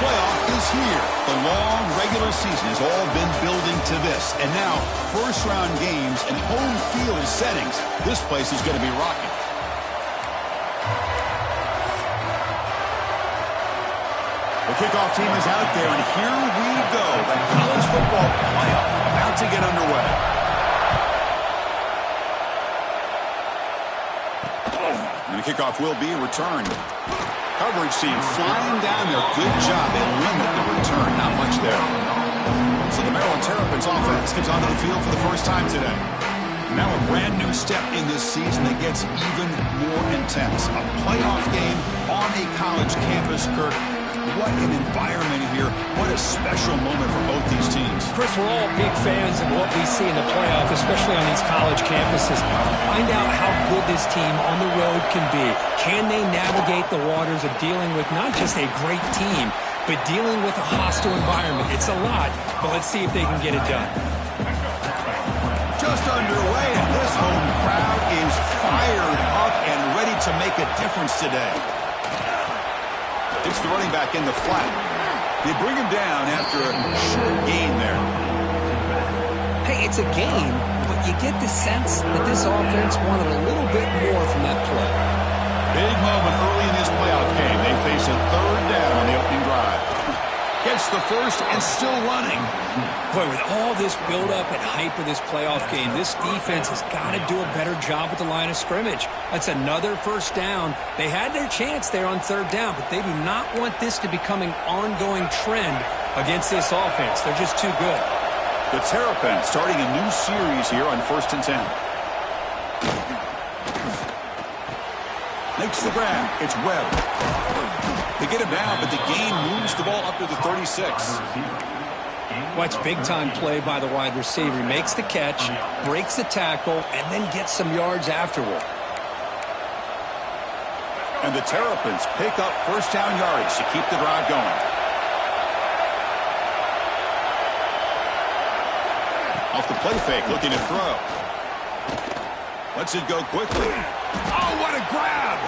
playoff is here. The long regular season has all been building to this. And now, first-round games and home field settings. This place is going to be rocking. The kickoff team is out there, and here we go. The college football playoff about to get underway. And the kickoff will be returned. Coverage team flying down there. Good job. They limit the return. Not much there. So the Maryland Terrapins offense comes onto the field for the first time today. Now a brand new step in this season that gets even more intense. A playoff game on a college campus, Kirk. What an environment here. What a special moment for both these teams. Chris, we're all big fans of what we see in the playoff, especially on these college campuses. Find out how good this team on the road can be. Can they navigate the waters of dealing with not just a great team, but dealing with a hostile environment? It's a lot, but let's see if they can get it done. Just underway, and this home crowd is fired up and ready to make a difference today. It's the running back in the flat. They bring him down after a short gain there. Hey, it's a game, but you get the sense that this offense wanted a little bit more from that play. Big moment early in this playoff game. They face a third down on the opening drive. Gets the first and still running. Boy, with all this build-up and hype of this playoff game, this defense has got to do a better job with the line of scrimmage. That's another first down. They had their chance there on third down, but they do not want this to become an ongoing trend against this offense. They're just too good. The Terrapins starting a new series here on 1st and 10. Makes the grab. It's Webb. They get him down, but the gain moves the ball up to the 36. Watch big-time play by the wide receiver. He makes the catch, breaks the tackle, and then gets some yards afterward. And the Terrapins pick up first down yardage to keep the drive going. Off the play fake, looking to throw. Lets it go quickly. Oh, what a grab!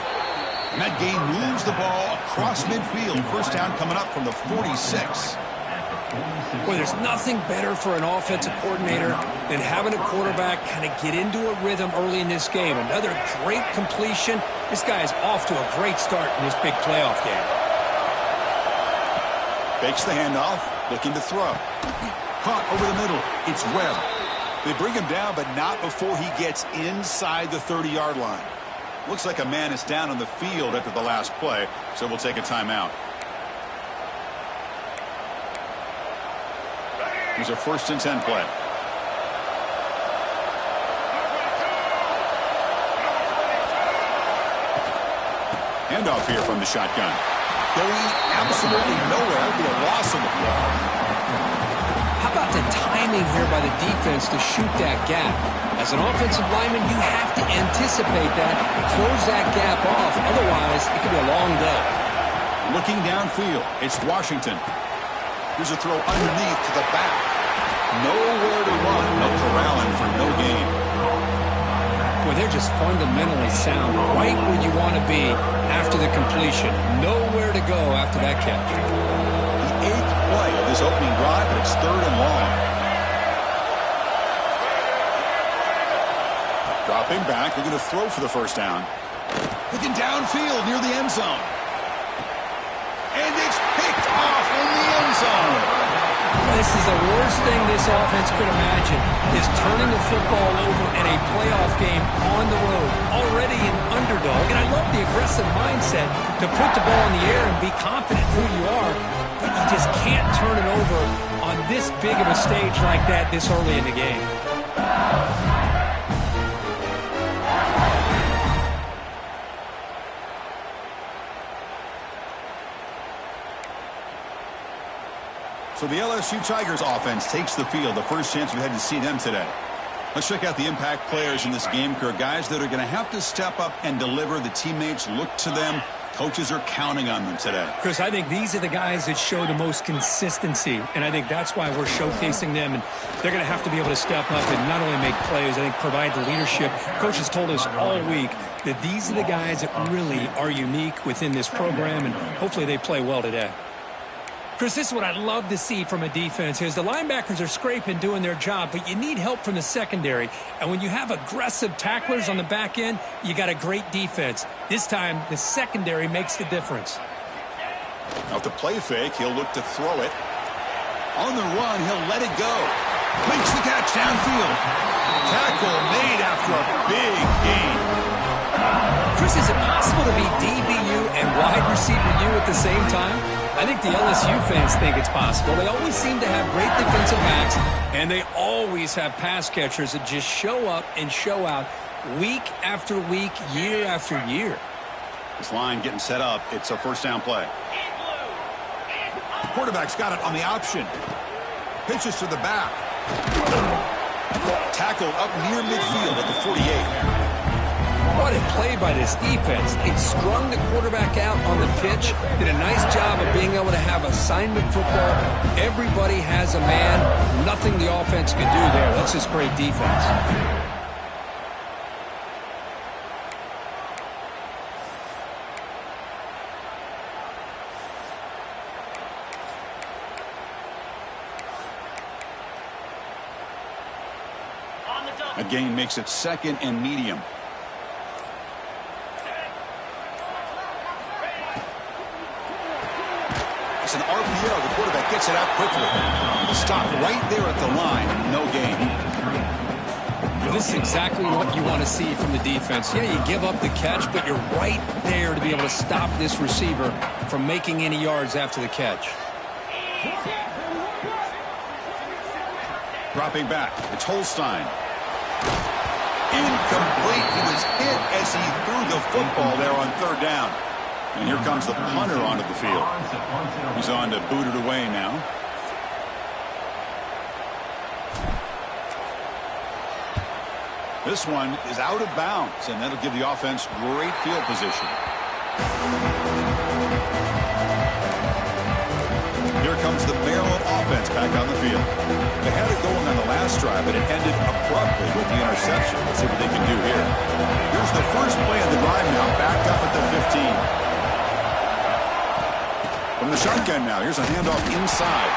And that gain moves the ball across midfield. First down coming up from the 46. Well, there's nothing better for an offensive coordinator than having a quarterback kind of get into a rhythm early in this game. Another great completion. This guy is off to a great start in this big playoff game. Fakes the handoff, looking to throw. Caught over the middle. It's Webb. They bring him down, but not before he gets inside the 30-yard line. Looks like a man is down on the field after the last play, so we'll take a timeout. Here's a 1st and 10 play. Handoff here from the shotgun. Going absolutely nowhere. It'll be a loss on the play. How about the timing here by the defense to shoot that gap? As an offensive lineman, you have to anticipate that, close that gap off. Otherwise, it could be a long day. Looking downfield, it's Washington. Here's a throw underneath to the back. Nowhere to run. No corralling for no gain. Boy, they're just fundamentally sound. Right where you want to be after the completion. Nowhere to go after that catch. The 8th play of this opening drive, but it's 3rd and long. Dropping back. They're going to throw for the first down. Looking downfield near the end zone. And it's picked off in the end zone. This is the worst thing this offense could imagine, is turning the football over in a playoff game on the road. Already an underdog, and I love the aggressive mindset to put the ball in the air and be confident who you are, but you just can't turn it over on this big of a stage like that this early in the game. So the LSU Tigers offense takes the field. The first chance we had to see them today. Let's check out the impact players in this game, Kirk. Guys that are going to have to step up and deliver. The teammates look to them. Coaches are counting on them today. Chris, I think these are the guys that show the most consistency, and I think that's why we're showcasing them. And they're going to have to be able to step up and not only make plays, I think provide the leadership. Coaches told us all week that these are the guys that really are unique within this program, and hopefully they play well today. Chris, this is what I love to see from a defense is the linebackers are scraping, doing their job, but you need help from the secondary. And when you have aggressive tacklers on the back end, you got a great defense. This time, the secondary makes the difference. Off the play fake, he'll look to throw it. On the run, he'll let it go. Makes the catch downfield. Tackle made after a big gain. Chris, is it possible to be DBU and wide receiver U at the same time? I think the LSU fans think it's possible. They always seem to have great defensive backs, and they always have pass catchers that just show up and show out week after week, year after year. This line getting set up. It's a first down play. The quarterback's got it on the option. Pitches to the back. Tackled up near midfield at the 48. What a play by this defense. It strung the quarterback out on the pitch, did a nice job of being able to have assignment football. Everybody has a man. Nothing the offense could do there. That's just great defense. A gain makes it second and medium. It's an RPO. The quarterback gets it out quickly. Stop right there at the line. No gain. Well, this is exactly what you want to see from the defense. Yeah, you give up the catch, but you're right there to be able to stop this receiver from making any yards after the catch. Dropping back. It's Holstein. Incomplete. He was hit as he threw the football there on third down. And here comes the punter onto the field. He's on to boot it away now. This one is out of bounds, and that'll give the offense great field position. Here comes the Maryland offense back on the field. They had it going on the last drive, but it ended abruptly with the interception. Let's see what they can do here. Here's the first play of the drive now, backed up at the 15. From the shotgun now, here's a handoff inside.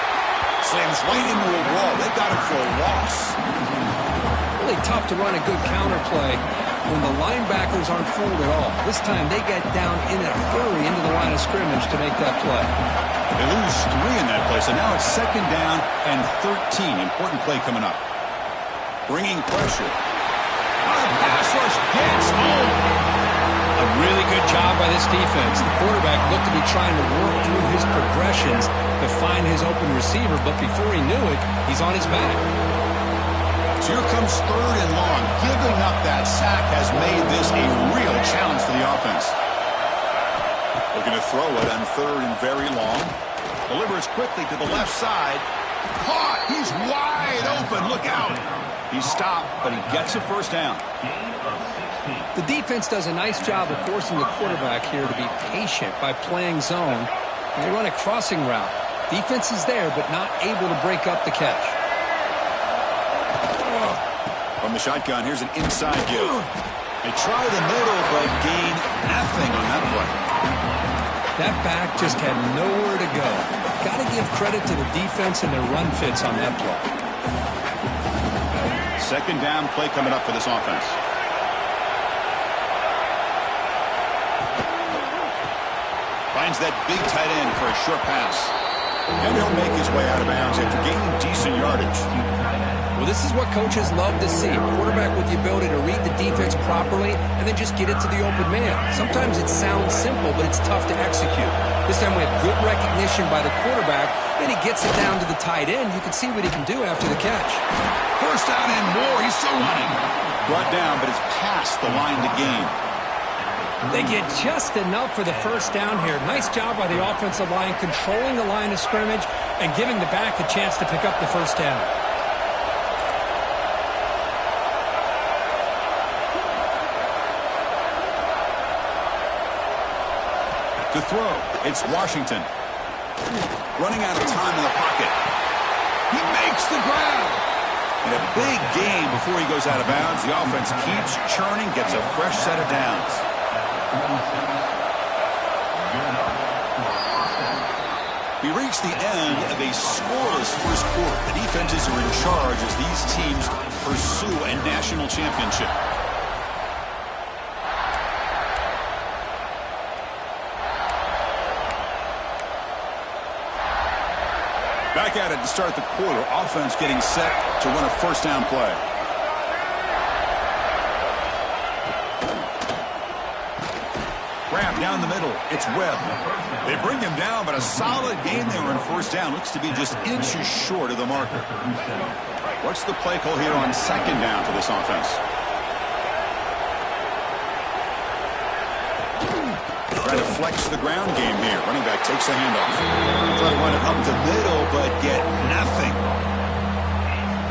Slams right into a wall. They got him for a loss. Really tough to run a good counter play when the linebackers aren't fooled at all. This time they get down in a hurry into the line of scrimmage to make that play. They lose 3 in that play, so now it's second down and 13. Important play coming up. Bringing pressure. Pass rush gets home. A really good job by this defense. The quarterback looked to be trying to work through his progressions to find his open receiver, but before he knew it, he's on his back. So here comes third and long. Giving up that sack has made this a real challenge for the offense. Looking to throw it on third and very long. Delivers quickly to the left side. Caught. He's wide open. Look out. He stopped, but he gets a first down. The defense does a nice job of forcing the quarterback here to be patient by playing zone. And they run a crossing route. Defense is there, but not able to break up the catch. From the shotgun, here's an inside give. They try the middle, but gain nothing on that play. That back just had nowhere to go. Got to give credit to the defense and their run fits on that play. Second down play coming up for this offense. Finds that big tight end for a short pass. And he'll make his way out of bounds after gaining decent yardage. Well, this is what coaches love to see. A quarterback with the ability to read the defense properly and then just get it to the open man. Sometimes it sounds simple, but it's tough to execute. This time we have good recognition by the quarterback. Then he gets it down to the tight end. You can see what he can do after the catch. First down and more. He's still running. Brought down, but it's past the line to gain. They get just enough for the first down here. Nice job by the offensive line, controlling the line of scrimmage and giving the back a chance to pick up the first down. To throw, it's Washington. Running out of time in the pocket. He makes the grab. And a big gain before he goes out of bounds. The offense keeps churning, gets a fresh set of downs. We reach the end of a scoreless first quarter. The defenses are in charge as these teams pursue a national championship. Back at it to start the quarter. Offense getting set to run a first down play. Grab down the middle. It's Webb. They bring him down, but a solid game there on first down. Looks to be just inches short of the marker. What's the play call here on second down for this offense? Trying to flex the ground game here. Running back takes the handoff. Try to run it up the middle, but get nothing.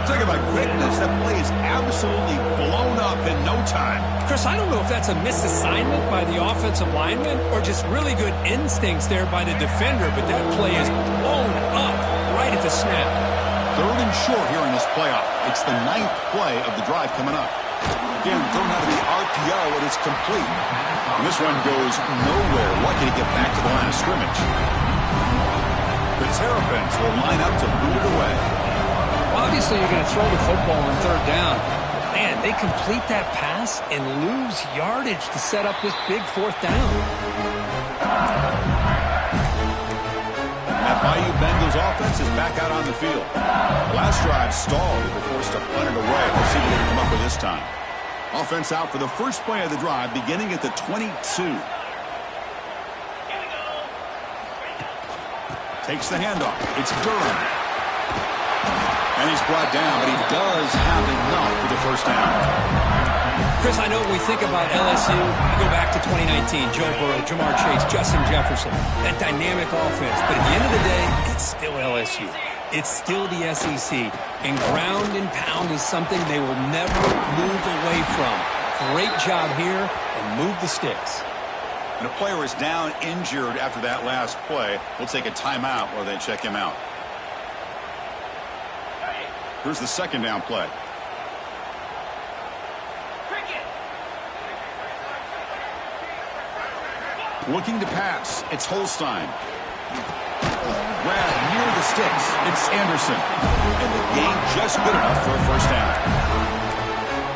Talk about quickness. That play is absolutely blown up in no time. Chris, I don't know if that's a misassignment by the offensive lineman or just really good instincts there by the defender, but that play is blown up right at the snap. Third and short here in this playoff. It's the 9th play of the drive coming up. Again, thrown out of the RPO, and it's complete. And this run goes nowhere. Lucky to get back to the line of scrimmage. The Terrapins will line up to boot it away. Obviously, you're going to throw the football on third down. Man, they complete that pass and lose yardage to set up this big fourth down. That Bayou Bengals offense is back out on the field. Last drive stalled. They were forced to punt it away. Let's see what they can come up with this time. Offense out for the first play of the drive, beginning at the 22. Takes the handoff. It's Durham. And he's brought down, but he does have enough for the first down. Chris, I know when we think about LSU, we go back to 2019, Joe Burrow, Jamar Chase, Justin Jefferson, that dynamic offense. But at the end of the day, it's still LSU. It's still the SEC. And ground and pound is something they will never move away from. Great job here, and move the sticks. And a player is down injured after that last play. We'll take a timeout while they check him out. Here's the second down play. Looking to pass. It's Holstein. Grab near the sticks. It's Anderson. And the gain just good enough for a first down.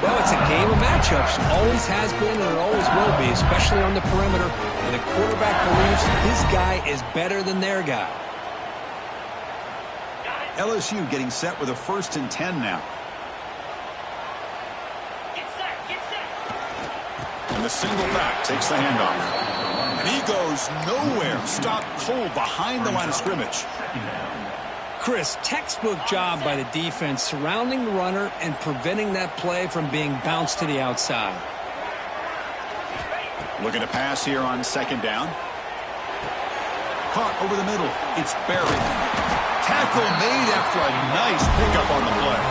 Well, it's a game of matchups. Always has been and it always will be, especially on the perimeter. And the quarterback believes his guy is better than their guy. LSU getting set with a 1st and 10 now. And the single back takes the handoff. And he goes nowhere. Stopped cold behind the line of scrimmage. Chris, textbook job by the defense surrounding the runner and preventing that play from being bounced to the outside. Looking to pass here on second down. Caught over the middle. It's Barry. Tackle made after a nice pickup on the play.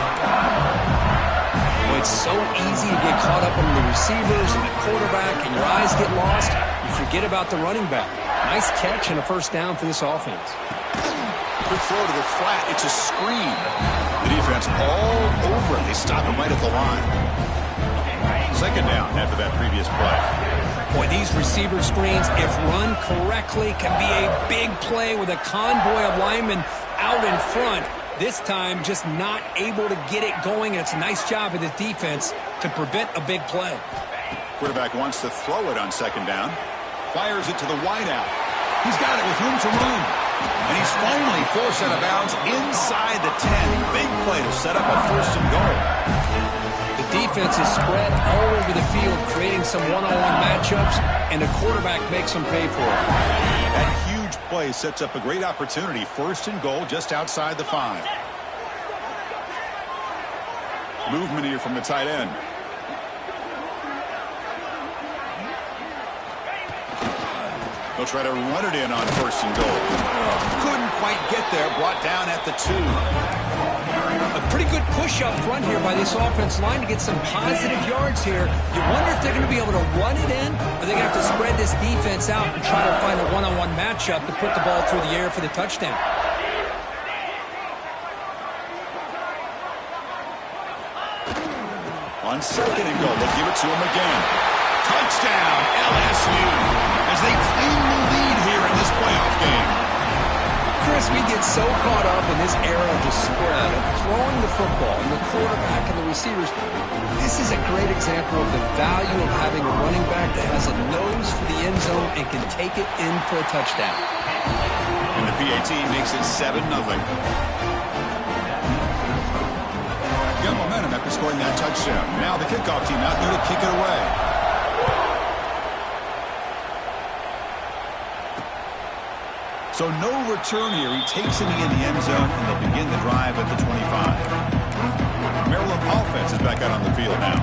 Well, it's so easy to get caught up on the receivers and the quarterback, and your eyes get lost. You forget about the running back. Nice catch and a first down for this offense. Quick throw to the flat. It's a screen. The defense all over it. They stop him right at the line. Second down after that previous play. Boy, these receiver screens, if run correctly, can be a big play with a convoy of linemen out in front. This time, just not able to get it going. It's a nice job of the defense to prevent a big play. Quarterback wants to throw it on second down. Fires it to the wideout. He's got it with room to run. And he's finally forced out of bounds inside the 10. Big play to set up a 1st and goal. The defense is spread all over the field, creating some one-on-one matchups, and the quarterback makes them pay for it. That huge play sets up a great opportunity. 1st and goal just outside the 5. Movement here from the tight end. They'll try to run it in on 1st and goal. Couldn't quite get there. Brought down at the 2. A pretty good push up front here by this offense line to get some positive yards here. You wonder if they're going to be able to run it in, or they're going to have to spread this defense out and try to find a one-on-one matchup to put the ball through the air for the touchdown. On second and goal, they'll give it to him again. Touchdown, LSU, as they claim the lead here in this playoff game. Chris, we get so caught up in this era of the spread, of throwing the football and the quarterback and the receivers. This is a great example of the value of having a running back that has a nose for the end zone and can take it in for a touchdown. And the PAT makes it 7-0. Got momentum after scoring that touchdown. Now the kickoff team out there to kick it away. So no return here. He takes it in the end zone, and they'll begin the drive at the 25. Maryland offense is back out on the field now.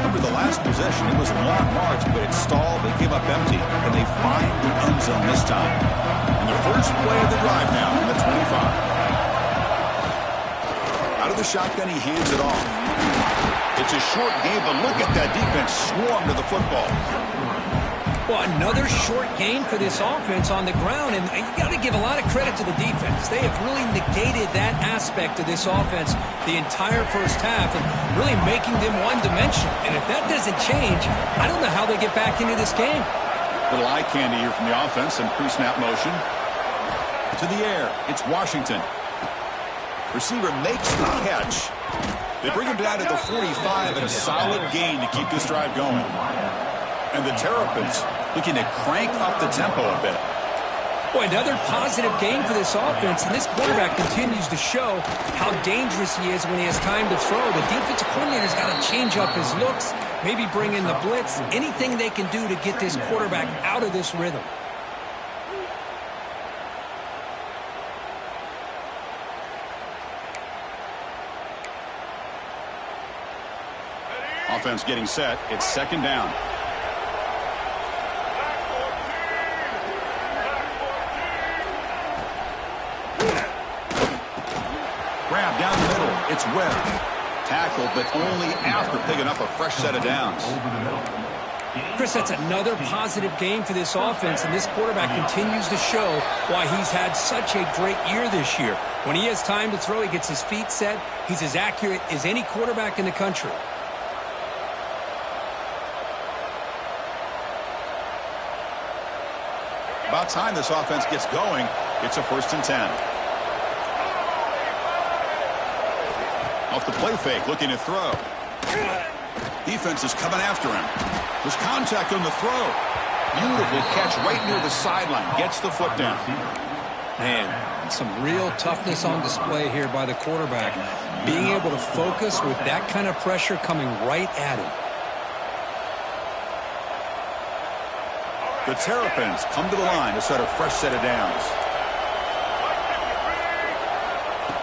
Remember the last possession, it was a long march, but it stalled. They came up empty, and they find the end zone this time. And the first play of the drive now on the 25. Out of the shotgun, he hands it off. It's a short game, but look at that defense swarm to the football. Well, another short game for this offense on the ground, and you got to give a lot of credit to the defense. They have really negated that aspect of this offense the entire first half and really making them one-dimensional. And if that doesn't change, I don't know how they get back into this game. Little eye candy here from the offense and pre-snap motion. To the air, it's Washington. Receiver makes the catch. They bring him down to the 45 and a solid gain to keep this drive going. And the Terrapins looking to crank up the tempo a bit. Boy, another positive game for this offense, and this quarterback continues to show how dangerous he is when he has time to throw. The defensive coordinator's got to change up his looks, maybe bring in the blitz, anything they can do to get this quarterback out of this rhythm. Offense getting set. It's second down. Grab down the middle. It's Webb. Tackled, but only after picking up a fresh set of downs. Chris, that's another positive game for this offense, and this quarterback continues to show why he's had such a great year this year. When he has time to throw, he gets his feet set. He's as accurate as any quarterback in the country. About time this offense gets going. It's a 1st and 10. Off the play fake, looking to throw. Defense is coming after him. There's contact on the throw. Beautiful catch right near the sideline. Gets the foot down. Man, some real toughness on display here by the quarterback. Being able to focus with that kind of pressure coming right at him. The Terrapins come to the line to start a fresh set of downs.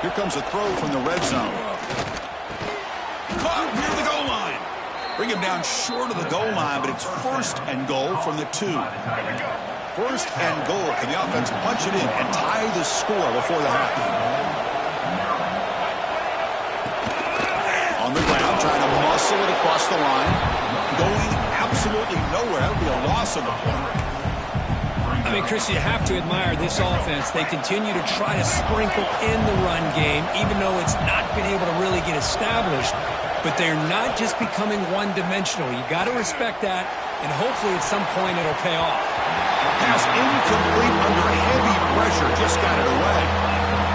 Here comes a throw from the red zone. Caught near the goal line. Bring him down short of the goal line, but it's 1st and goal from the 2. 1st and goal. Can the offense punch it in and tie the score before the half? On the ground, trying to muscle it across the line. Going absolutely nowhere. That would be a loss of the play. I mean, Chris, you have to admire this offense. They continue to try to sprinkle in the run game, even though it's not been able to really get established. But they're not just becoming one-dimensional. You got to respect that, and hopefully at some point it'll pay off. Pass incomplete under heavy pressure. Just got it away.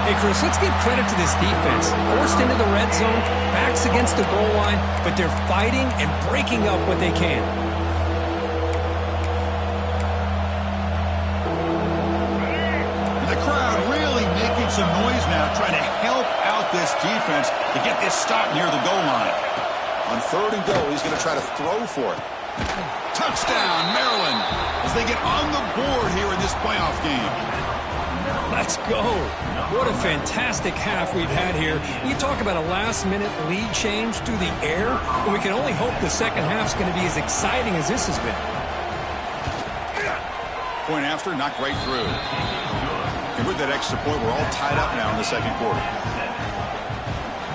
Hey, Chris, let's give credit to this defense. Forced into the red zone, backs against the goal line, but they're fighting and breaking up what they can. The crowd really making some noise now, trying to help out this defense to get this stop near the goal line. On 3rd and goal, he's going to try to throw for it. Touchdown, Maryland, as they get on the board here in this playoff game. Let's go. What a fantastic half we've had here. You talk about a last-minute lead change through the air, and we can only hope the second half's going to be as exciting as this has been. Point after, knocked right through. And with that extra point, we're all tied up now in the second quarter.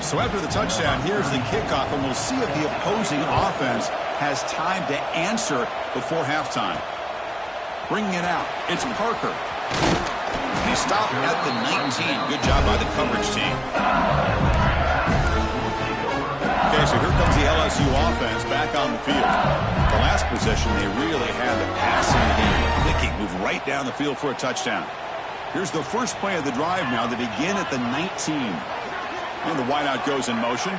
So after the touchdown, here's the kickoff, and we'll see if the opposing offense has time to answer before halftime. Bringing it out, it's Parker. He stopped at the 19. Good job by the coverage team. Okay, so here comes the LSU offense back on the field. The last possession, they really had the passing game clicking, moved right down the field for a touchdown. Here's the first play of the drive now. They begin at the 19. And the wideout goes in motion.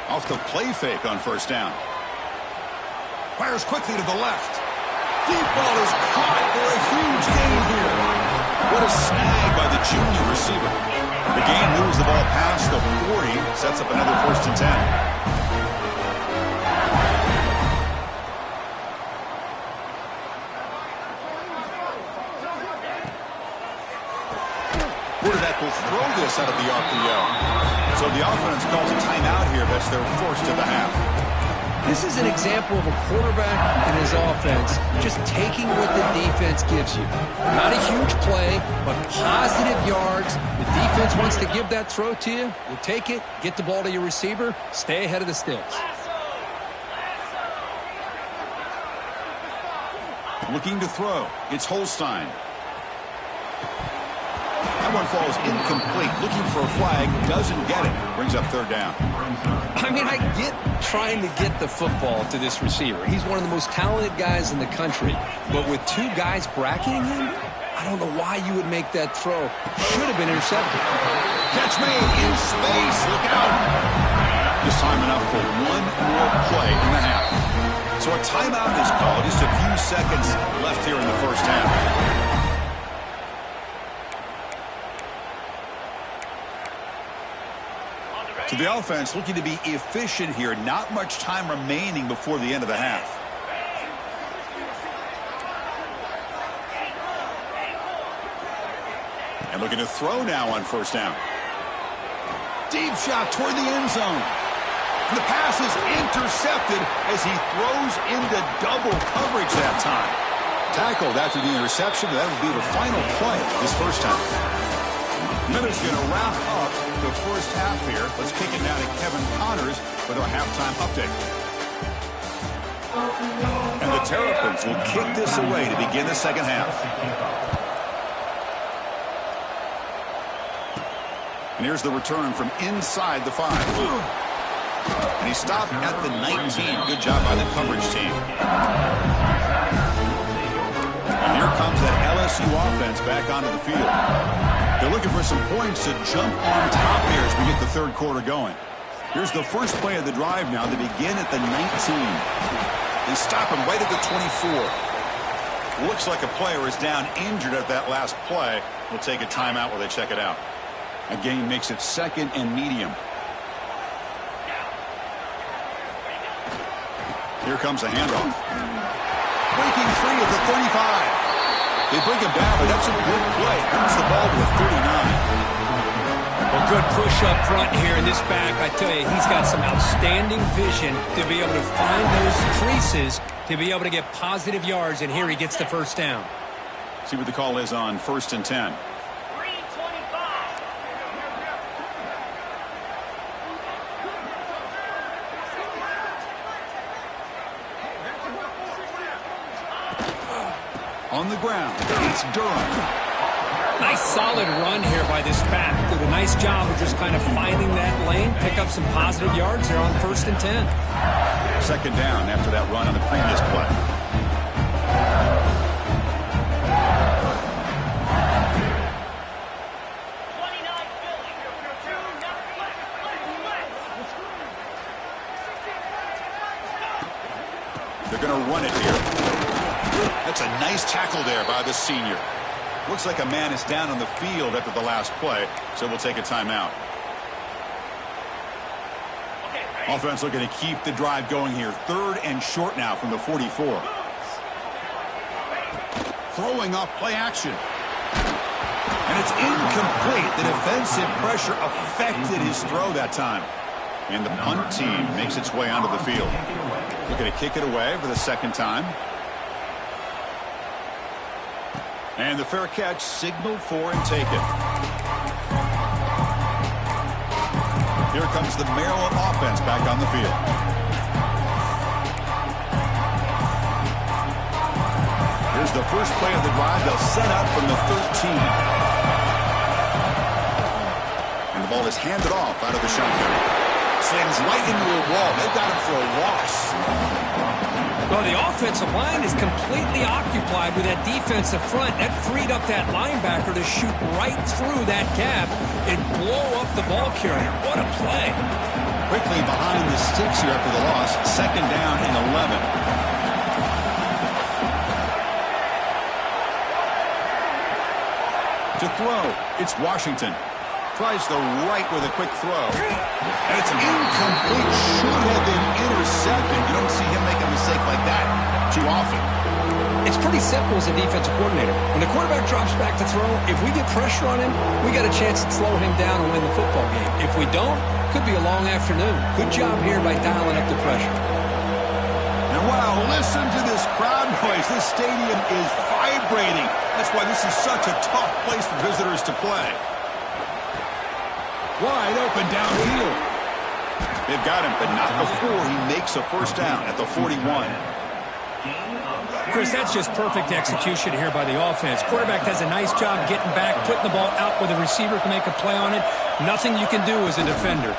Off the play fake on first down. Fires quickly to the left. Deep ball is caught for a huge gain here. What a snag by the junior receiver. The gain moves the ball past the 40. Sets up another 1st and 10. Quarterback will throw this out of the RPO. So the offense calls a timeout here. That's their first of the half. This is an example of a quarterback and his offense just taking what the defense gives you. Not a huge play, but positive yards. The defense wants to give that throw to you. You take it, get the ball to your receiver, stay ahead of the sticks. Looking to throw. It's Holstein. That one falls incomplete. Looking for a flag. Doesn't get it. Brings up 3rd down. I mean, I get trying to get the football to this receiver. He's one of the most talented guys in the country. But with 2 guys bracketing him, I don't know why you would make that throw. Should have been intercepted. Catch made in space. Look out. Just time enough for one more play in the half. So a timeout is called. Just a few seconds left here in the first half. So the offense looking to be efficient here. Not much time remaining before the end of the half. And looking to throw now on first down. Deep shot toward the end zone. And the pass is intercepted as he throws into double coverage that time. Tackled after the interception. That will be the final play this first time. Minutes going to wrap up the first half here. Let's kick it now to Kevin Connors with our halftime update. And the Terrapins will kick this away to begin the second half. And here's the return from inside the 5. And he stopped at the 19. Good job by the coverage team. And here comes that LSU offense back onto the field. They're looking for some points to jump on top here as we get the third quarter going. Here's the first play of the drive now. They begin at the 19. They stop him right at the 24. Looks like a player is down injured at that last play. We'll take a timeout while they check it out. A gain makes it 2nd and medium. Here comes a handoff. Breaking free at the 35. They bring him down, but that's a good play. Brings the ball to the 39. A good push up front here in this back. I tell you, he's got some outstanding vision to be able to find those creases, to be able to get positive yards, and here he gets the first down. See what the call is on 1st and 10. On the ground, it's Durham. Nice solid run here by this back. Did a nice job of just kind of finding that lane, pick up some positive yards there on 1st and 10. 2nd down after that run on the previous play. They're going to run it here. That's a nice tackle there by the senior. Looks like a man is down on the field after the last play, so we'll take a timeout. Offense looking to keep the drive going here. 3rd and short now from the 44. Throwing off play action. And it's incomplete. The defensive pressure affected his throw that time. And the punt team makes its way onto the field. Looking to kick it away for the 2nd time. And the fair catch signaled for and taken. Here comes the Maryland offense back on the field. Here's the first play of the drive. They'll set up from the 13. And the ball is handed off out of the shotgun. Slams right into a wall. They've got him for a loss. Well, the offensive line is completely occupied with that defensive front. That freed up that linebacker to shoot right through that gap and blow up the ball carrier. What a play. Quickly behind the sticks here after the loss. 2nd down and 11. To throw, it's Washington. Tries the right with a quick throw. And it's incomplete. Should have been intercepted. You don't see him make a mistake like that too often. It's pretty simple as a defensive coordinator. When the quarterback drops back to throw, if we get pressure on him, we got a chance to slow him down and win the football game. If we don't, could be a long afternoon. Good job here by dialing up the pressure. And wow, listen to this crowd noise. This stadium is vibrating. That's why this is such a tough place for visitors to play. Wide open downfield. They've got him, but not before he makes a first down at the 41. Chris, that's just perfect execution here by the offense. Quarterback does a nice job getting back, putting the ball out where the receiver can make a play on it. Nothing you can do as a defender.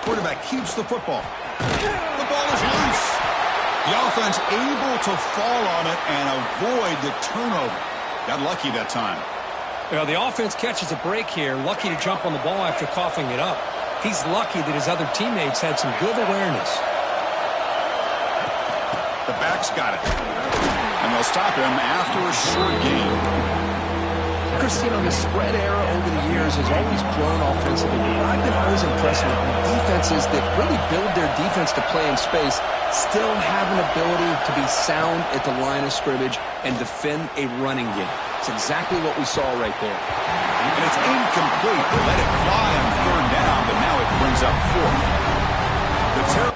Quarterback keeps the football. The ball is loose. The offense able to fall on it and avoid the turnover. Got lucky that time. Well, the offense catches a break here. Lucky to jump on the ball after coughing it up. He's lucky that his other teammates had some good awareness. The back's got it. And they'll stop him after a short gain. Chris, you know, the spread era over the years has always grown offensively. But I've been always impressed with defenses that really build their defense to play in space, still have an ability to be sound at the line of scrimmage and defend a running game. It's exactly what we saw right there. And it's incomplete. They let it fly on 3rd down, but now it brings up 4th. The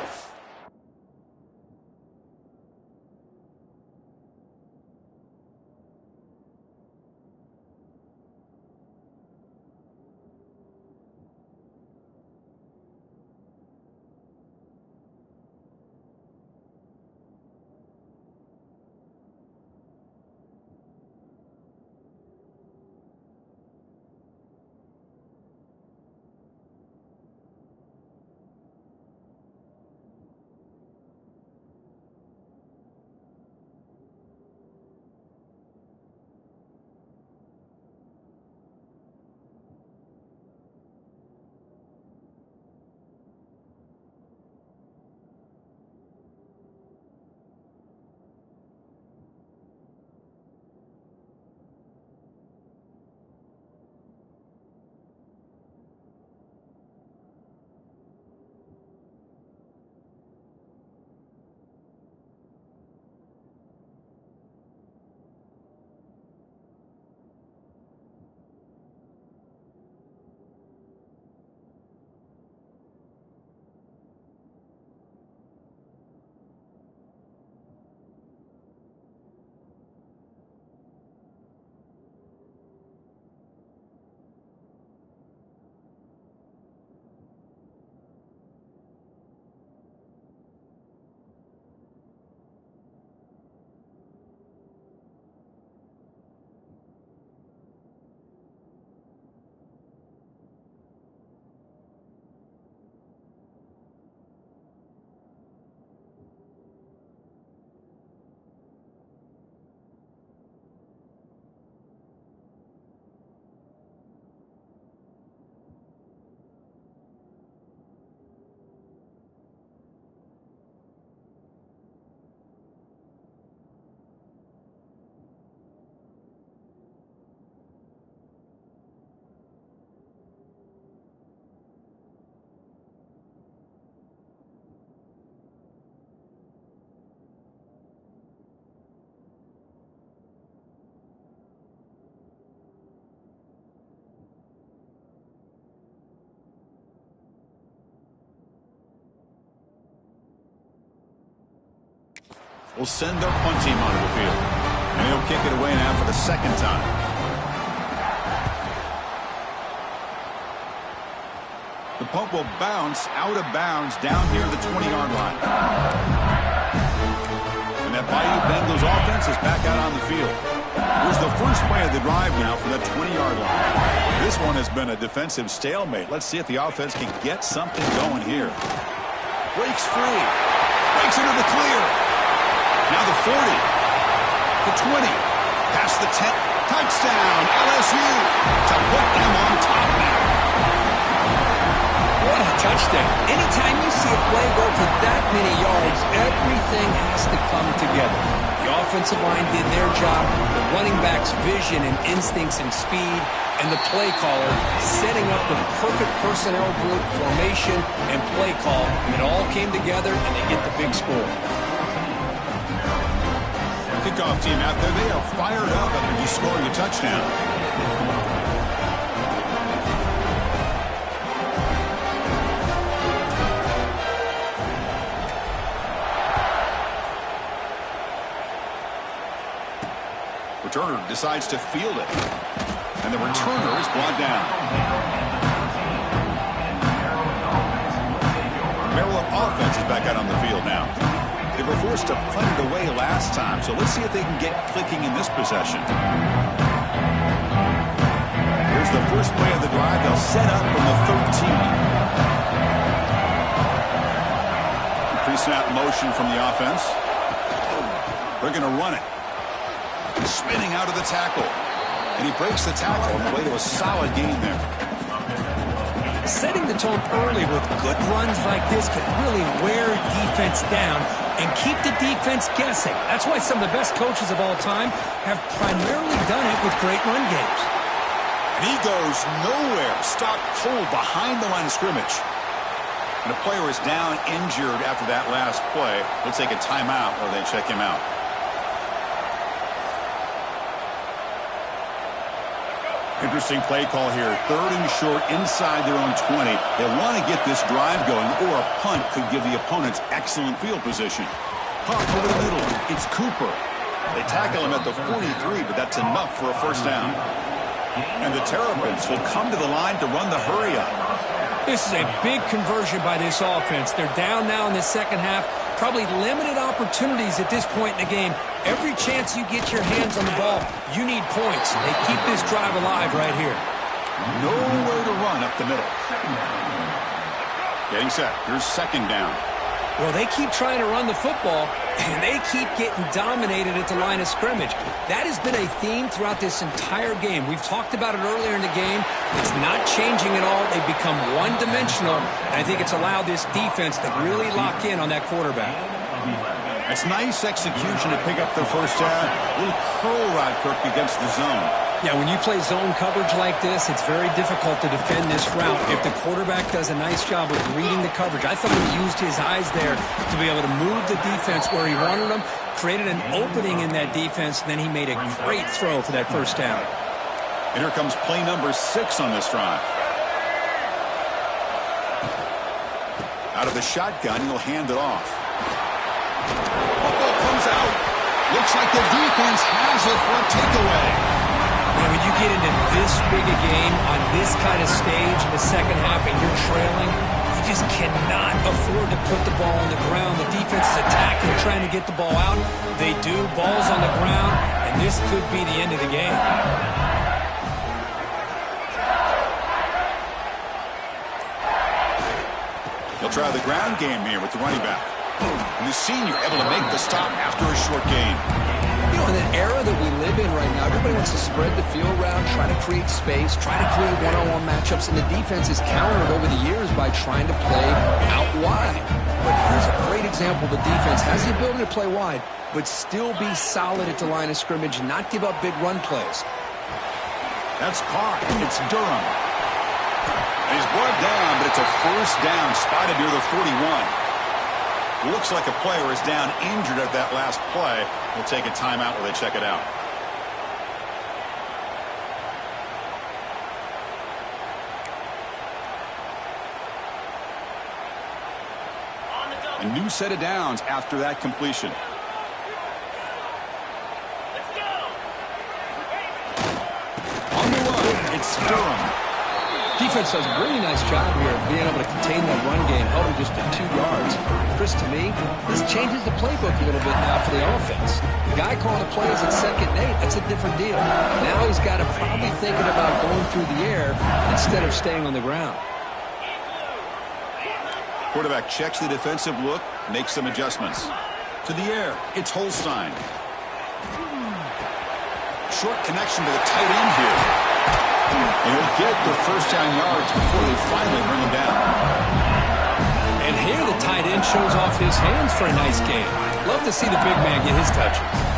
will send their punt team onto the field. And he'll kick it away now for the 2nd time. The punt will bounce out of bounds down here at the 20-yard line. And that Bayou Bengals offense is back out on the field. Here's the first play of the drive now for that 20-yard line. This one has been a defensive stalemate. Let's see if the offense can get something going here. Breaks free. Breaks into the clear. Now the 40. The 20. Past the 10. Touchdown, LSU. To put them on top now. What a touchdown. Anytime you see a play go for that many yards, everything has to come together. The offensive line did their job, the running back's vision and instincts and speed, and the play caller setting up the perfect personnel group, formation, and play call. And it all came together, and they get the big score. Kickoff team out there, they are fired up after just scoring a touchdown. Returner decides to field it. And the returner is brought down. Maryland offense is back out on the field now. They were forced to punt it away last time, so let's see if they can get clicking in this possession. Here's the first play of the drive. They'll set up from the 13. Pre-snap motion from the offense. They're going to run it. Spinning out of the tackle. And he breaks the tackle on the way to a solid gain there. Setting the tone early with good runs like this can really wear defense down and keep the defense guessing. That's why some of the best coaches of all time have primarily done it with great run games. And he goes nowhere. Stopped cold behind the line of scrimmage. And the player is down injured after that last play. They'll take a timeout or they check him out. Interesting play call here. 3rd and short inside their own 20. They want to get this drive going, or a punt could give the opponents excellent field position. Punt over the middle. It's Cooper. They tackle him at the 43, but that's enough for a first down. And the Terrapins will come to the line to run the hurry up. This is a big conversion by this offense. They're down now in the second half. Probably limited opportunities at this point in the game. Every chance you get your hands on the ball, you need points. They keep this drive alive right here. Nowhere to run up the middle. Getting set. Here's second down. Well, they keep trying to run the football, and they keep getting dominated at the line of scrimmage. That has been a theme throughout this entire game. We've talked about it earlier in the game. It's not changing at all. They've become one-dimensional, and I think it's allowed this defense to really lock in on that quarterback. It's nice execution to pick up their first down. A little curl ride, Kirk, against the zone. Yeah, when you play zone coverage like this, it's very difficult to defend this route. If the quarterback does a nice job of reading the coverage, I thought he used his eyes there to be able to move the defense where he wanted them, created an opening in that defense, and then he made a great throw for that first down. And here comes play number 6 on this drive. Out of the shotgun, he'll hand it off. Football comes out. Looks like the defense has it for a takeaway. And when you get into this big a game on this kind of stage in the second half and you're trailing, you just cannot afford to put the ball on the ground. The defense is attacking, trying to get the ball out. They do. Ball's on the ground, and this could be the end of the game. They'll try the ground game here with the running back. And the senior able to make the stop after a short gain. You know, in the era that we live in right now, everybody wants to spread the field around, try to create space, try to create one-on-one matchups, and the defense is countered over the years by trying to play out wide. But here's a great example. The defense has the ability to play wide, but still be solid at the line of scrimmage and not give up big run plays. That's caught. It's Durham. And he's brought down, but it's a first down spotted near the 41. Looks like a player is down injured at that last play. We'll take a timeout while they check it out. A new set of downs after that completion. On the run, it's Durham. Defense does a really nice job here of being able to contain that run game, held him just to 2 yards. Chris, to me, this changes the playbook a little bit now for the offense. The guy calling the plays at 2nd and 8, that's a different deal. Now he's got to probably thinking about going through the air instead of staying on the ground. Quarterback checks the defensive look, makes some adjustments. To the air, it's Holstein. Short connection to the tight end here. And he'll get the first down yards before they finally bring him down. And here the tight end shows off his hands for a nice game. Love to see the big man get his touches.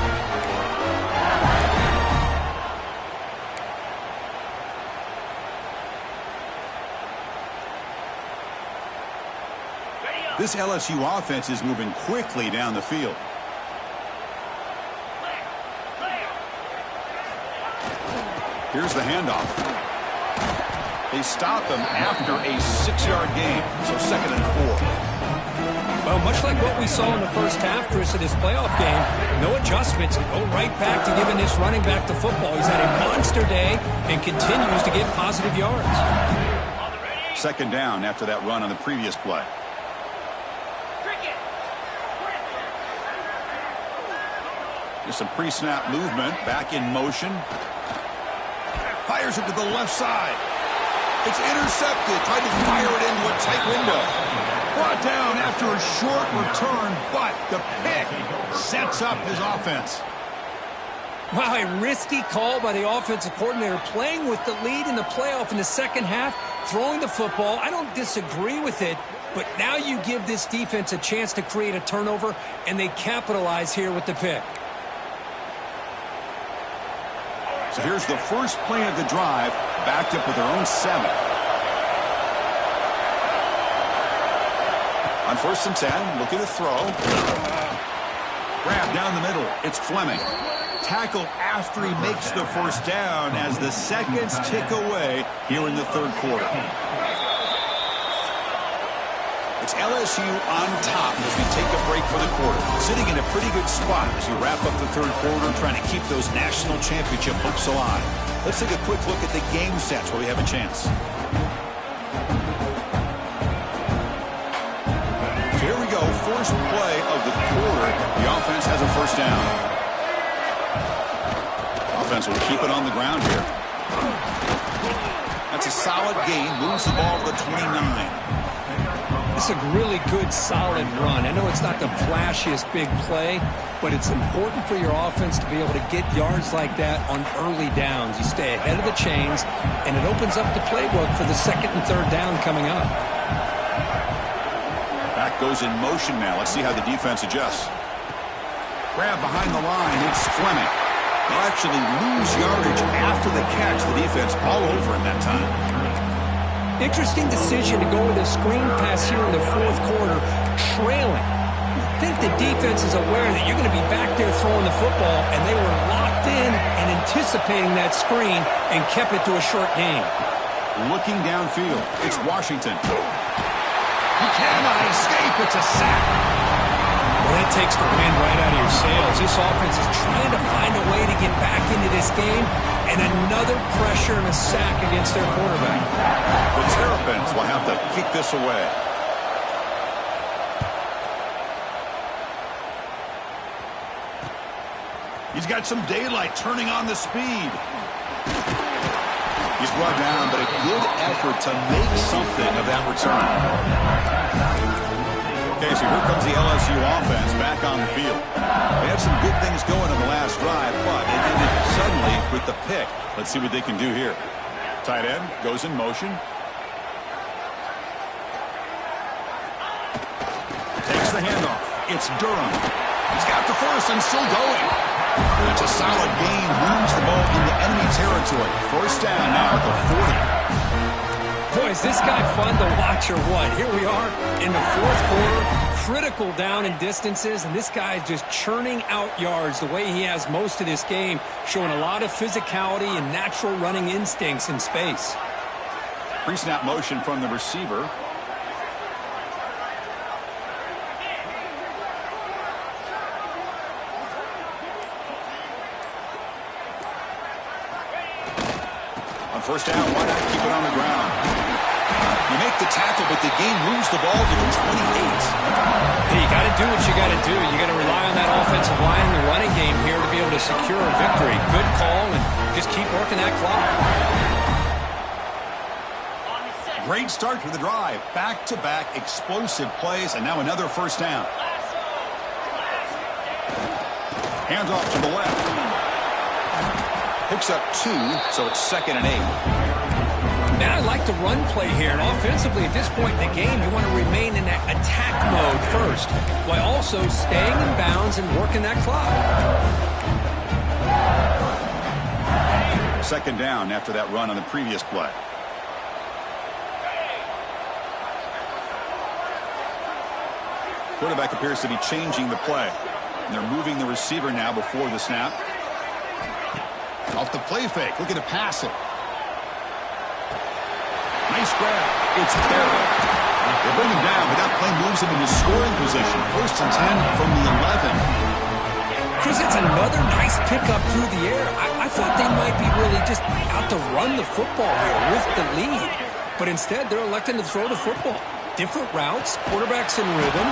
This LSU offense is moving quickly down the field. Here's the handoff. They stop him after a 6-yard gain, so 2nd and 4. Well, much like what we saw in the first half, Chris, of this playoff game, no adjustments. Go right back to giving this running back the football. He's had a monster day and continues to get positive yards. 2nd down after that run on the previous play. There's some pre-snap movement, back in motion. Fires it to the left side. It's intercepted. Tried to fire it into a tight window. Brought down after a short return, but the pick sets up his offense. Wow, a risky call by the offensive coordinator, playing with the lead in the playoff in the second half, throwing the football. I don't disagree with it, but now you give this defense a chance to create a turnover, and they capitalize here with the pick. So here's the first play of the drive, backed up with their own 7. On 1st and 10, looking to throw. Grab down the middle. It's Fleming. Tackle after he makes the first down as the seconds tick away here in the 3rd quarter. It's LSU on top as we take a break for the quarter. Sitting in a pretty good spot as we wrap up the 3rd quarter, trying to keep those national championship hopes alive. Let's take a quick look at the game sets where we have a chance. So here we go, first play of the quarter. The offense has a first down. Offense will keep it on the ground here. That's a solid gain, moves the ball to the 29. It's a really good, solid run. I know it's not the flashiest big play, but it's important for your offense to be able to get yards like that on early downs. You stay ahead of the chains, and it opens up the playbook for the 2nd and 3rd down coming up. Back goes in motion now. Let's see how the defense adjusts. Grab behind the line. It's Fleming. They'll actually lose yardage after the catch. The defense all over in that time. Interesting decision to go with a screen pass here in the 4th quarter, trailing. I think the defense is aware that you're going to be back there throwing the football, and they were locked in and anticipating that screen and kept it to a short gain. Looking downfield, it's Washington. He cannot escape. It's a sack. Well, that takes the wind right out of your sails. This offense is trying to find a way to get back into this game, and another pressure and a sack against their quarterback. The Terrapins will have to kick this away. He's got some daylight, turning on the speed. He's brought down, but a good effort to make something of that return. Okay, so here comes the LSU offense back on the field. They had some good things going on the last drive, but it ended suddenly with the pick. Let's see what they can do here. Tight end goes in motion. Takes the handoff. It's Durham. He's got the first and still going. It's a solid gain. Moves the ball into enemy territory. First down now at the 40. Boy, is this guy fun to watch or what? Here we are in the 4th quarter. Critical down in distances, and this guy is just churning out yards the way he has most of this game, showing a lot of physicality and natural running instincts in space. Pre-snap motion from the receiver. On first down, why not keep it on the ground? You make the tackle, but the game moves the ball to the 28. Hey, you got to do what you got to do. You got to rely on that offensive line and the running game here to be able to secure a victory. Good call, and just keep working that clock. Great start to the drive. Back-to-back explosive plays, and now another first down. Hands off to the left. Picks up 2, so it's 2nd and 8. Man, I like the run play here. And offensively, at this point in the game, you want to remain in that attack mode first, while also staying in bounds and working that clock. 2nd down after that run on the previous play. Quarterback appears to be changing the play. And they're moving the receiver now before the snap. Off the play fake, looking to pass it. Nice grab. It's Barrow. They bring him down, but that play moves him into scoring position. 1st and 10 from the 11. Chris, it's another nice pickup through the air. I thought they might be really just out to run the football here with the lead. But instead, they're electing to throw the football. Different routes, quarterbacks in rhythm.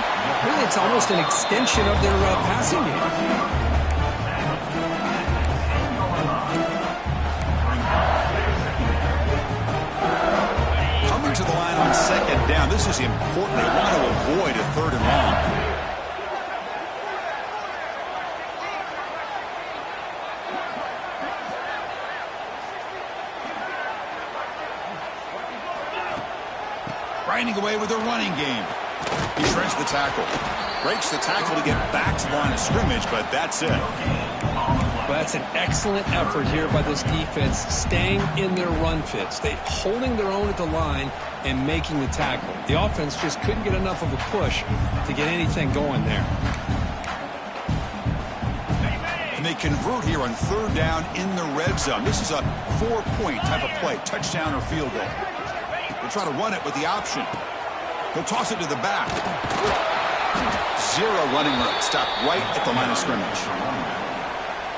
Really, it's almost an extension of their passing game. Coming to the line on 2nd down. This is important. They want to avoid a 3rd and long. Grinding away with their running game. He shreds the tackle. Breaks the tackle to get back to the line of scrimmage, but that's it. Well, that's an excellent effort here by this defense, staying in their run fits. They holding their own at the line and making the tackle. The offense just couldn't get enough of a push to get anything going there. And they convert here on 3rd down in the red zone. This is a 4-point type of play, touchdown or field goal. They'll try to run it with the option. He'll toss it to the back. 0 running room. Stop right at the line of scrimmage.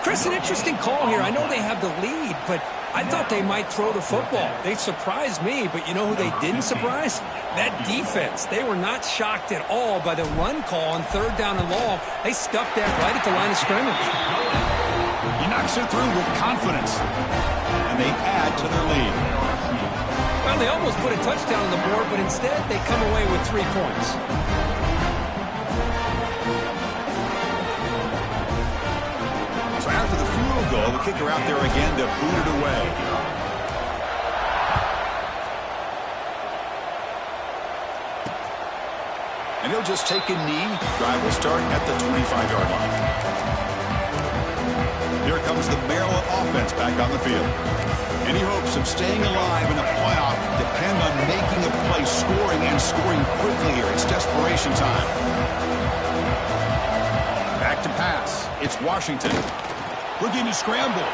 Chris, an interesting call here. I know they have the lead, but I thought they might throw the football. They surprised me, but you know who they didn't surprise? That defense. They were not shocked at all by the run call on 3rd down and long. They stuffed that right at the line of scrimmage. He knocks it through with confidence. And they add to their lead. Well, they almost put a touchdown on the board, but instead they come away with 3 points. So after the field goal, the kicker out there again to boot it away. And he'll just take a knee. Drive will start at the 25-yard line. Here comes the Maryland offense back on the field. Any hopes of staying alive in a playoff depend on making a play, scoring and scoring quickly here. It's desperation time. Back to pass. It's Washington. Looking to scramble.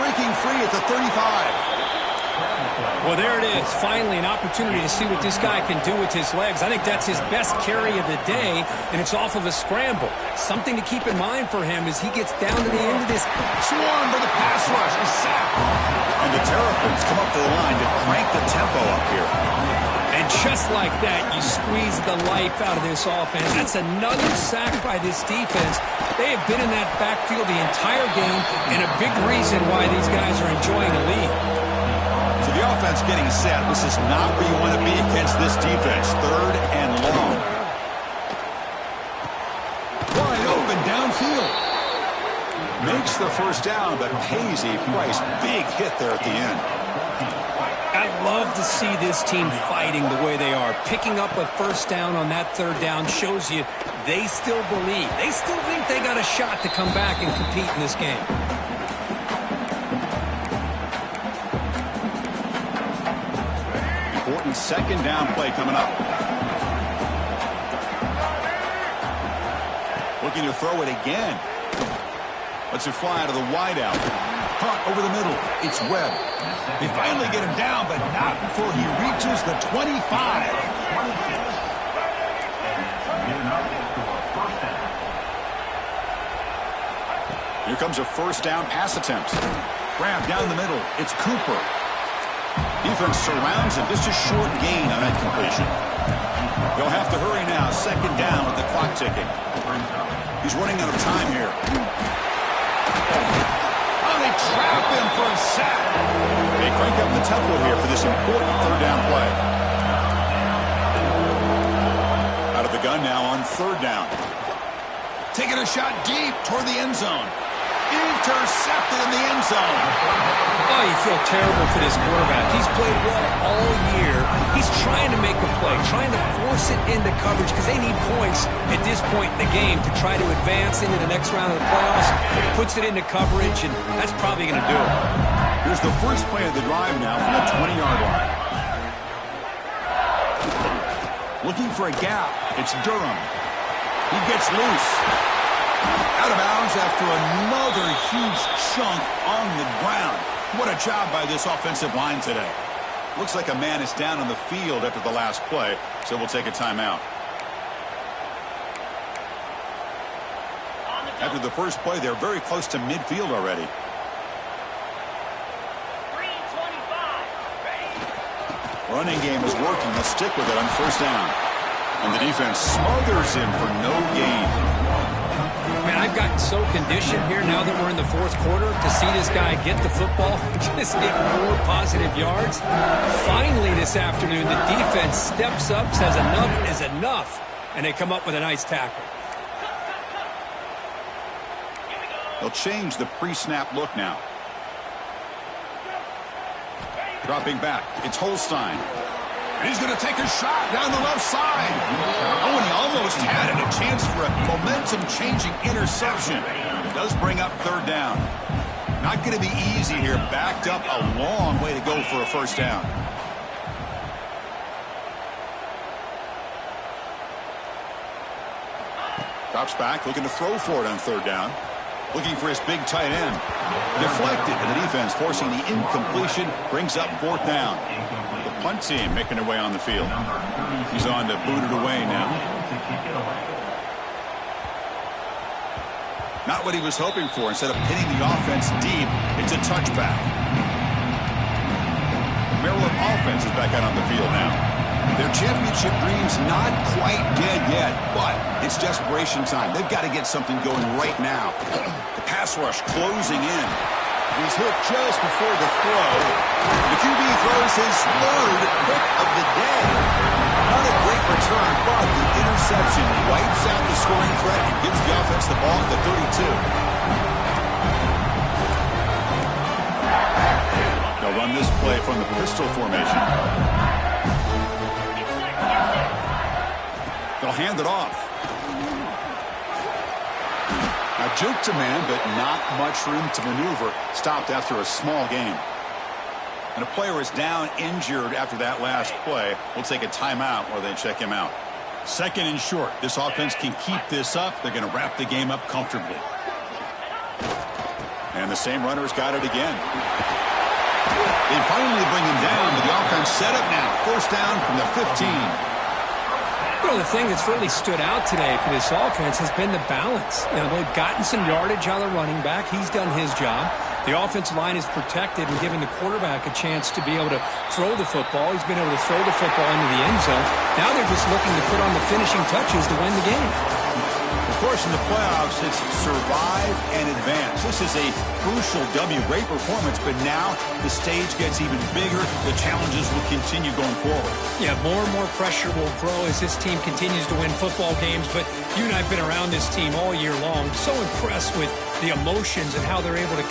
Breaking free at the 35. Well, there it is. Finally, an opportunity to see what this guy can do with his legs. I think that's his best carry of the day, and it's off of a scramble. Something to keep in mind for him as he gets down to the end of this. Swarm for the pass rush. He's sacked. And the Terrapins come up to the line to crank the tempo up here. And just like that, you squeeze the life out of this offense. That's another sack by this defense. They have been in that backfield the entire game, and a big reason why these guys are enjoying the lead. So the offense getting set. This is not where you want to be against this defense. 3rd and long. Wide open downfield. Makes the 1st down, but pays a price. Big hit there at the end. I love to see this team fighting the way they are. Picking up a 1st down on that 3rd down shows you they still believe. They still think they got a shot to come back and compete in this game. Important 2nd down play coming up. Looking to throw it again. Lets it fly to the wideout. Caught over the middle. It's Webb. They finally get him down, but not before he reaches the 25. Here comes a 1st down pass attempt. Grab down the middle. It's Cooper. Defense surrounds him. This is short gain on that completion. They'll have to hurry now. 2nd down with the clock ticking. He's running out of time here. Oh, they trap him for a sack. They crank up the tempo here for this important 3rd down play. Out of the gun now on 3rd down. Taking a shot deep toward the end zone. Intercepted in the end zone. Oh, you feel terrible for this quarterback. He's played well all year. He's trying to make a play, trying to force it into coverage because they need points at this point in the game to try to advance into the next round of the playoffs. Puts it into coverage, and that's probably going to do it. Here's the first play of the drive now from the 20-yard line. Looking for a gap. It's Durham. He gets loose. Out of bounds after another huge chunk on the ground. What a job by this offensive line today. Looks like a man is down on the field after the last play, so we'll take a timeout. After the first play, they're very close to midfield already. 3:25. Running game is working. Let's stick with it on first down. And the defense smothers him for no gain. Man, I've gotten so conditioned here now that we're in the fourth quarter to see this guy get the football, just get more positive yards. Finally this afternoon, the defense steps up, says enough is enough, and they come up with a nice tackle. They'll change the pre-snap look now. Dropping back, it's Holstein. And he's going to take a shot down the left side. Oh, and he almost had it. A chance for a momentum-changing interception. Does bring up third down. Not going to be easy here. Backed up a long way to go for a first down. Drops back, looking to throw for it on third down. Looking for his big tight end. Deflected, and the defense forcing the incompletion. Brings up fourth down. The punt team making their way on the field. He's on to boot it away now. Not what he was hoping for. Instead of pinning the offense deep, it's a touchback. Maryland offense is back out on the field now. Their championship dreams not quite dead yet, but it's desperation time. They've got to get something going right now. The pass rush closing in. He's hit just before the throw. The QB throws his third pick of the day. Not a great return, but the interception wipes out the scoring threat and gives the offense the ball at the 32. They'll run this play from the pistol formation. They'll hand it off. Now juke to man, but not much room to maneuver. Stopped after a small gain. And a player is down injured after that last play. We'll take a timeout while they check him out. Second and short. This offense can keep this up. They're going to wrap the game up comfortably. And the same runner's got it again. They finally bring him down, but the offense set up now. First down from the 15. You know, the thing that's really stood out today for this offense has been the balance. You know, they've gotten some yardage on the running back. He's done his job. The offensive line is protected and giving the quarterback a chance to be able to throw the football. He's been able to throw the football into the end zone. Now they're just looking to put on the finishing touches to win the game. Of course, in the playoffs, it's survive and advance. This is a crucial W. Great performance, but now the stage gets even bigger. The challenges will continue going forward. Yeah, more and more pressure will grow as this team continues to win football games. But you and I have been around this team all year long. So impressed with the emotions and how they're able to